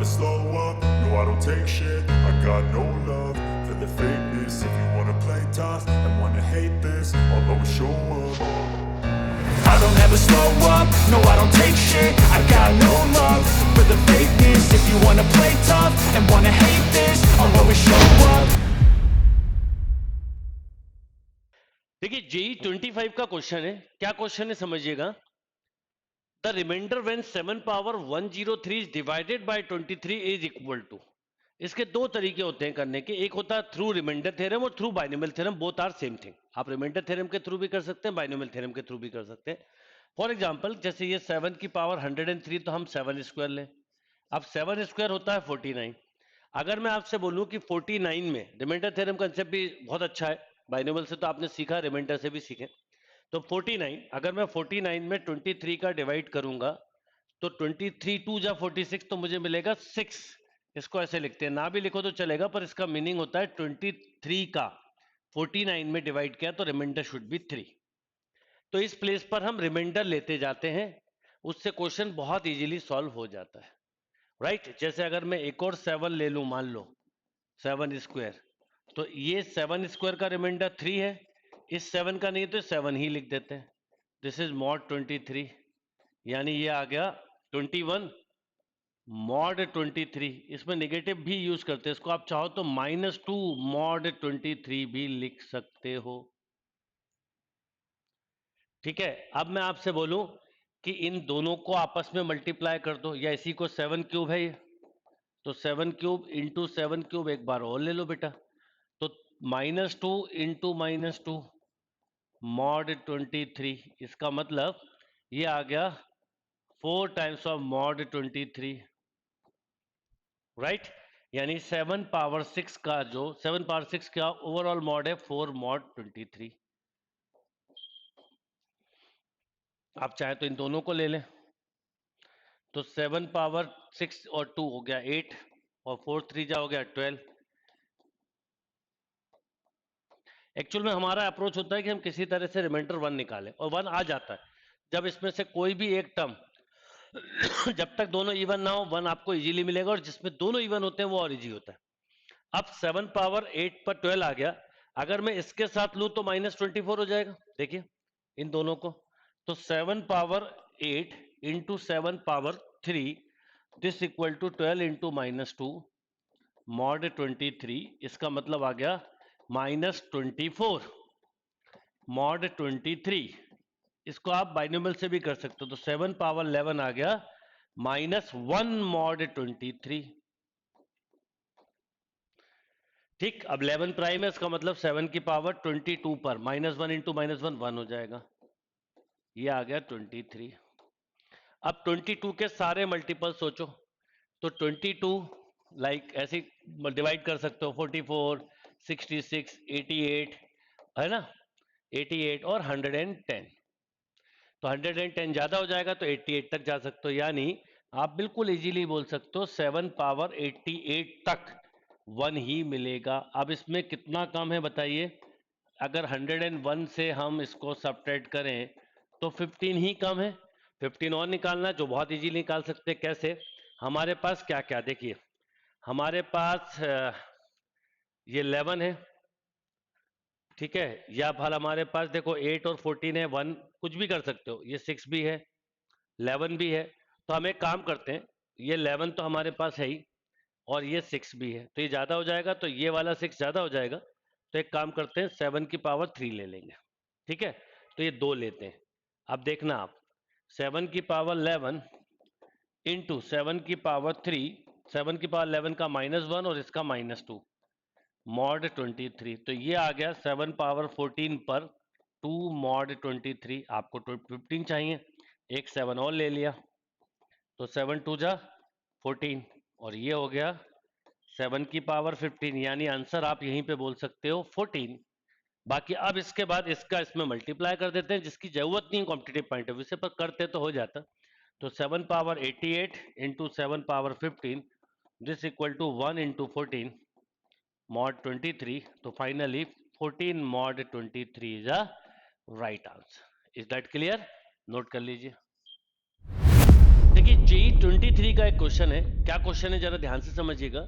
slow up, no I don't take shit. I got no love for the fakeness. If you wanna play tough and wanna hate this, I'll always show up. I don't ever slow up, no I don't take shit. I got no love for the fakeness. If you wanna play tough and wanna hate this, I'll always show up. देखिए JEE 25 का question है। क्या question है समझिएगा। The remainder when 7 power 103 is divided by 23 is equal to. इसके दो तरीके होते हैं करने के। एक होता है थ्रू रिमाइंडर थ्योरम और through binomial theorem, both are same thing. आप रिमाइंडर थ्योरम के थ्रू भी कर सकते हैं, बाइनोमियल थ्योरम के थ्रू भी कर सकते हैं। फॉर एग्जांपल जैसे ये 7 की पावर 103 तो हम 7 स्क्वायर लें। अब 7 स्क्वायर होता है 49। अगर मैं आपसे बोलूं कि 49 में रिमाइंडर थ्योरम कंसेप्ट भी बहुत अच्छा है, बाइनोमियल से तो आपने सीखा, रिमाइंडर से भी सीखे। तो 49 अगर मैं 49 में 23 का डिवाइड करूंगा तो 23 2 जा 46 तो मुझे मिलेगा 6। इसको ऐसे लिखते हैं, ना भी लिखो तो चलेगा, पर इसका मीनिंग होता है 23 का 49 में डिवाइड किया तो रिमाइंडर शुड बी 3। तो इस प्लेस पर हम रिमाइंडर लेते जाते हैं, उससे क्वेश्चन बहुत इजीली सॉल्व हो जाता है, राइट। जैसे अगर मैं एक और 7 ले लूं, मान लो 7 स्क्वायर, तो ये 7 स्क्वायर का रिमाइंडर 3 है। इस 7 का नहीं तो 7 ही लिख देते हैं। दिस इज मॉड 23, यानी ये आ गया 21 मॉड 23। इसमें नेगेटिव भी यूज करते हैं, इसको आप चाहो तो -2 मॉड 23 भी लिख सकते हो। ठीक है। अब मैं आपसे बोलूं कि इन दोनों को आपस में मल्टीप्लाई कर दो, या इसी को 7 क्यूब है ये, तो 7 क्यूब इंटू 7 क्यूब एक बार और ले लो बेटा, तो -2 इंटू -2 मॉड 23। इसका मतलब ये आ गया 4 टाइम्स ऑफ मॉड 23, राइट। यानी 7 पावर 6 का जो 7 पावर 6 का ओवरऑल मॉड है 4 मॉड 23। आप चाहे तो इन दोनों को ले लें, तो 7 पावर 6 और 2 हो गया 8, और 4 3 जा हो गया 12। एक्चुअल में हमारा अप्रोच होता है कि हम किसी तरह से रिमाइंडर 1 निकालें, और 1 आ जाता है जब इसमें से कोई भी एक टर्म जब तक दोनों इवन ना हो 1 आपको इजीली मिलेगा, और जिसमें दोनों इवन होते हैं वो और इजी होता है। अब 7 पावर 8 पर 12 आ गया, अगर मैं इसके साथ लूं तो -24 हो जाएगा। देखिए इन दोनों को, तो 7 power 8 into 7 power 3 this equal to 12 into -2 mod 23। इसका मतलब आ गया -24 मॉड 23। इसको आप बाइनोमियल से भी कर सकते हो, तो 7 पावर 11 आ गया -1 मॉड 23। ठीक। अब 11 प्राइम है, इसका मतलब 7 की पावर 22 पर -1 इंटू -1 1 हो जाएगा, ये आ गया 23। अब 22 के सारे मल्टीपल सोचो, तो 22 लाइक ऐसे डिवाइड कर सकते हो, 44 66 88 है ना, 88 और 110। तो 110 ज्यादा हो जाएगा तो 88 तक जा सकते हो, यानी आप बिल्कुल इजीली बोल सकते हो 7 पावर 88 तक 1 ही मिलेगा। अब इसमें कितना कम है बताइए। अगर 101 से हम इसको सब्ट्रैक्ट करें तो 15 ही कम है। 15 और निकालना जो बहुत इजीली निकाल सकते हैं। कैसे? हमारे पास क्या क्या, देखिए हमारे पास ये 11 है, ठीक है, या फिर हमारे पास देखो 8 और 14 है, 1 कुछ भी कर सकते हो, ये 6 भी है 11 भी है। तो हम एक काम करते हैं, ये 11 तो हमारे पास है ही, और ये 6 भी है, तो ये ज्यादा हो जाएगा, तो ये वाला 6 ज्यादा हो जाएगा। तो एक काम करते हैं 7 की पावर 3 ले लेंगे, ठीक है। तो ये 2 लेते हैं। अब देखना आप 7 की पावर 11 इंटू 7 की पावर 3, 7 की पावर 11 का -1 और इसका -2 मॉड 23, तो ये आ गया 7 पावर 14 पर 2 मॉड 23। आपको 15 चाहिए, एक 7 और ले लिया, तो 7 2 जा 14, और ये हो गया 7 की पावर 15, यानी आंसर आप यहीं पे बोल सकते हो 14। बाकी अब इसके बाद इसका इसमें मल्टीप्लाई कर देते हैं, जिसकी जरूरत नहीं कॉम्पिटेटिव पॉइंट ऑफ व्यू से, पर करते तो हो जाता। तो 7 power 88 into 7 power 15 this equal to 1 into 14 mod 23। तो finally 14 mod 23 is a right answer. Is that clear? Note कर लीजिए। देखिए जेई 23 का एक क्वेश्चन है। क्या क्वेश्चन है जरा ध्यान से समझिएगा।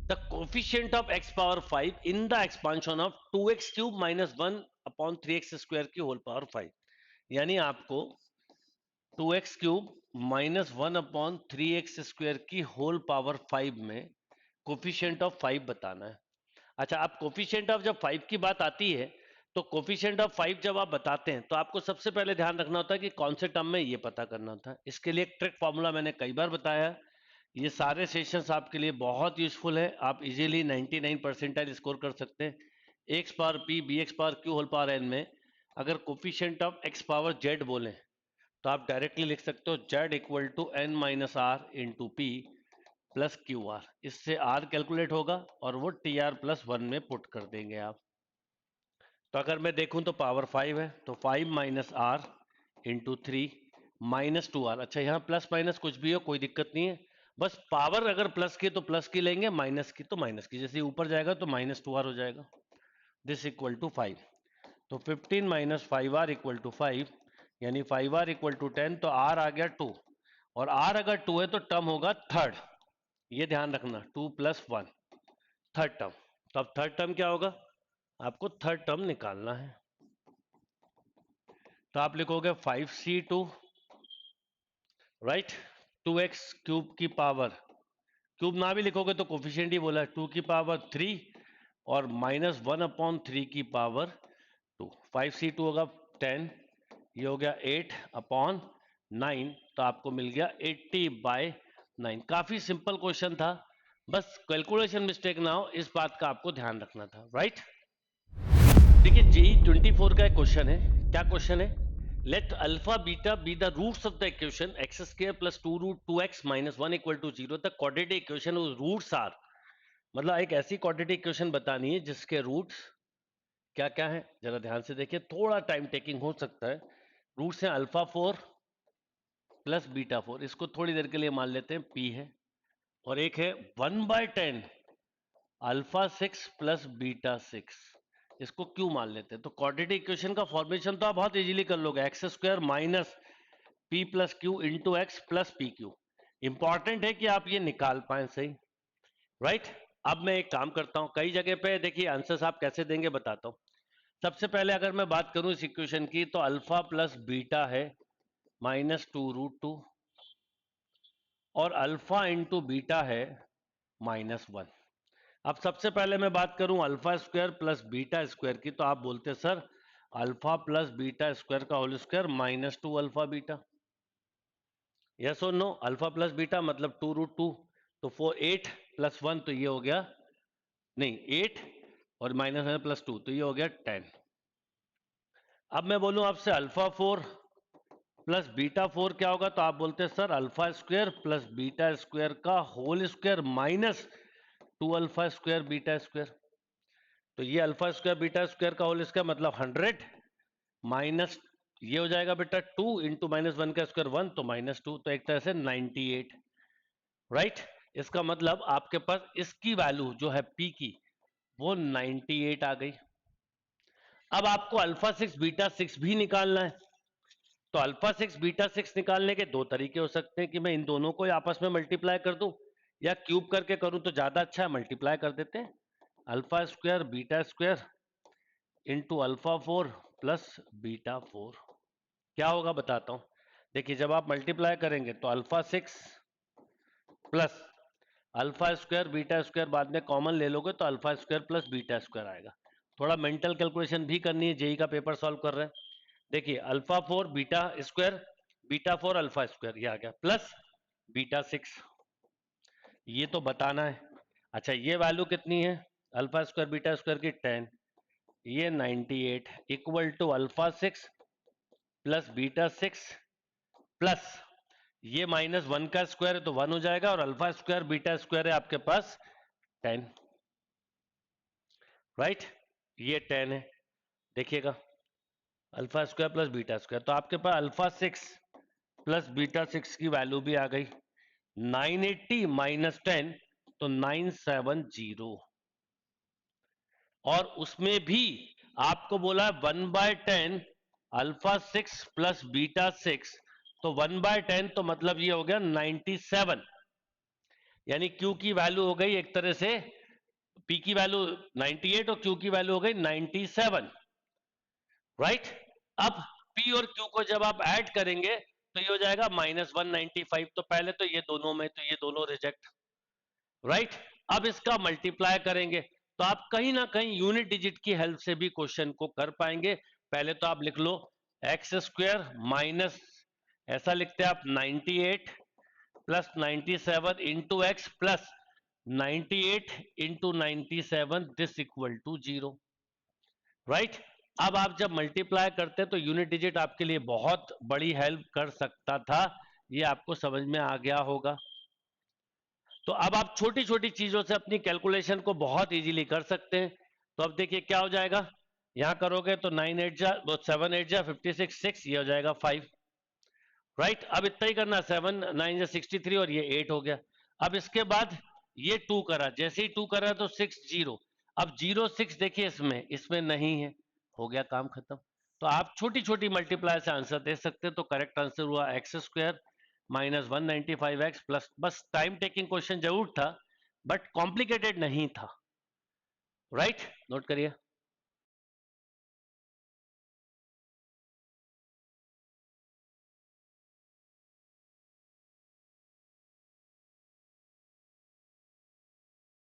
The coefficient of x power 5 in the expansion of 2x cube minus 1 upon 3x square की होल पावर 5, यानी आपको 2x cube minus 1 upon 3x square की होल पावर 5 में कोफिशिएंट ऑफ 5 बताना है। अच्छा, आप कोफिशिएंट ऑफ जब 5 की बात आती है तो कोफिशिएंट ऑफ 5 जब आप बताते हैं तो आपको सबसे पहले ध्यान रखना होता है कि कौन से टर्म में ये पता करना होता है। इसके लिए एक ट्रिक फॉर्मूला मैंने कई बार बताया, ये सारे सेशंस आपके लिए बहुत यूजफुल है। आप इजीली 99 परसेंटाइल स्कोर कर सकते हैं। X power p b x power q whole power n में अगर coefficient of x power z बोलें तो आप डायरेक्टली लिख सकते हो z equal to n minus r into p plus q r. इससे आर कैलकुलेट होगा और वो टी आर प्लस 1 में पुट कर देंगे आप। तो अगर मैं देखूं तो पावर 5 है तो 5 minus r into 3 minus 2 r. अच्छा, यहाँ प्लस माइनस कुछ भी हो कोई दिक्कत नहीं है, बस पावर अगर प्लस की तो प्लस की लेंगे, माइनस की तो माइनस की। जैसे ऊपर जाएगा तो माइनस 2 आर हो जाएगा। दिस इक्वल टू 5, तो 15 माइनस 5 आर इक्वल टू 5, यानी 5 आर इक्वल टू 10। तो आर आ गया 2, और आर अगर 2 है तो टर्म होगा थर्ड, ये ध्यान रखना, 2 प्लस 1 थर्ड टर्म। तो अब थर्ड टर्म क्या होगा, आपको थर्ड टर्म निकालना है। तो आप लिखोगे 5c2 राइट 2x क्यूब की पावर, क्यूब ना भी लिखोगे तो कोफिशिएंट ही बोला है, 2 की पावर 3 और माइनस 1 अपॉन 3 की पावर 2। 5c2 होगा 10, ये हो गया 8 अपॉन 9, तो आपको मिल गया 80/9। काफी सिंपल क्वेश्चन था, बस कैलकुलेशन मिस्टेक ना हो इस बात का आपको ध्यान रखना था, राइट। देखिए जेई 24 का एक क्वेश्चन है। क्या क्वेश्चन है, let alpha beta be the roots of the equation x square plus 2 root 2x minus 1 equal to 0। The quadratic equation roots are, मतलब एक ऐसी क्वाड्रेटिक इक्वेशन बतानी है जिसके रूट्स क्या क्या है, जरा ध्यान से देखिए, थोड़ा टाइम टेकिंग हो सकता है। रूट्स हैं अल्फा 4 प्लस बीटा 4, इसको थोड़ी देर के लिए मान लेते हैं p है, और एक है 1/10 अल्फा 6 प्लस बीटा 6, इसको क्यू मान लेते हैं। तो क्वाड्रेटिक इक्वेशन का फॉर्मेशन तो आप बहुत इजीली कर लोगे, x square minus P plus Q into x plus P Q. Important है कि आप ये निकाल पाए सही, राइट। अब मैं एक काम करता हूं, कई जगह पे देखिए आंसर्स आप कैसे देंगे बताता हूं। सबसे पहले अगर मैं बात करूं इस इक्वेशन की तो अल्फा प्लस बीटा है माइनस 2 रूट 2 और अल्फा इंटू बीटा है माइनस 1। अब सबसे पहले मैं बात करूं alpha square plus beta square की, तो आप बोलते हैं sir alpha plus beta square का whole square minus 2 alpha beta. Yes और नो, अल्फा प्लस बीटा मतलब 2 रूट 2, तो 4 8 प्लस 1 तो ये हो गया, नहीं 8 और माइनस 1 प्लस 2 तो ये हो गया 10। अब मैं बोलूं आपसे अल्फा 4 प्लस बीटा 4 क्या होगा, तो आप बोलते हैं sir alpha square plus beta square का whole square minus 2 alpha square beta square. तो ये अल्फा स्क्वायर बीटा स्क्वायर का होल स्क्वायर मतलब 100 माइनस ये हो जाएगा बेटा 2 इंटू माइनस 1 का स्क्वायर 1 तो माइनस 2, तो एक तरह से 98, राइट। इसका मतलब आपके पास इसकी वैल्यू जो है p की वो 98 आ गई। अब आपको अल्फा 6 बीटा 6 भी निकालना है, तो अल्फा 6 बीटा 6 निकालने के दो तरीके हो सकते हैं कि मैं इन दोनों को आपस में मल्टीप्लाई कर दूं या क्यूब करके करूं तो ज्यादा अच्छा है, मल्टीप्लाई कर देते हैं। Alpha square beta square into alpha 4 plus beta 4 क्या होगा बताता हूं। देखिए जब आप मल्टीप्लाई करेंगे तो alpha 6 plus alpha square beta square बाद में कॉमन ले लोगे तो alpha square plus beta square आएगा। थोड़ा मेंटल कैलकुलेशन भी करनी है, जेई का पेपर सॉल्व कर रहे हैं। देखिए alpha 4 beta square beta 4 alpha square ये आ गया प्लस बीटा 6, ये तो बताना है। अच्छा ये वैल्यू कितनी है अल्फा स्क्वायर बीटा स्क्वायर की 10, ये 98 equal to alpha 6 plus beta 6 plus ये माइनस 1 का स्क्वायर है तो 1 हो जाएगा, और अल्फा स्क्वायर बीटा स्क्वायर है आपके पास 10, राइट। ये 10 है, देखिएगा alpha square plus beta square, तो आपके पास अल्फा 6 प्लस बीटा 6 की वैल्यू भी आ गई 980 माइनस 10 तो 970, और उसमें भी आपको बोला 1/10 अल्फा 6 प्लस बीटा 6 तो 1/10 तो मतलब ये हो गया 97, यानी Q की वैल्यू हो गई एक तरह से, P की वैल्यू 98 और Q की वैल्यू हो गई 97, राइट। अब P और Q को जब आप ऐड करेंगे तो ये हो जाएगा -195, तो पहले तो ये दोनों में, तो ये दोनों रिजेक्ट, राइट। अब इसका मल्टीप्लाई करेंगे तो आप कहीं ना कहीं यूनिट डिजिट की हेल्प से भी क्वेश्चन को कर पाएंगे। पहले तो आप लिख लो एक्स स्क्वायर माइनस, ऐसा लिखते हैं आप 98 plus 97 into x plus 98 into 97, this equal to 0, right. अब आप जब मल्टीप्लाई करते हैं तो यूनिट डिजिट आपके लिए बहुत बड़ी हेल्प कर सकता था, ये आपको समझ में आ गया होगा। तो अब आप छोटी छोटी चीजों से अपनी कैलकुलेशन को बहुत इजीली कर सकते हैं। तो अब देखिए क्या हो जाएगा, यहां करोगे तो 9 8 जा 7 8 जा 56 6, ये हो जाएगा 5, राइट। अब इतना ही करना, 7 9 जा 63 और ये 8 हो गया। अब इसके बाद ये 2 करा, जैसे ही 2 करा तो 6 0, अब 0 6 देखिए इसमें इसमें नहीं है, हो गया काम खत्म। तो आप छोटी छोटी मल्टीप्लाई से आंसर दे सकते हैं। तो करेक्ट आंसर हुआ x square minus 195x plus, बस टाइम टेकिंग क्वेश्चन जरूर था बट कॉम्प्लिकेटेड नहीं था, राइट। नोट करिए।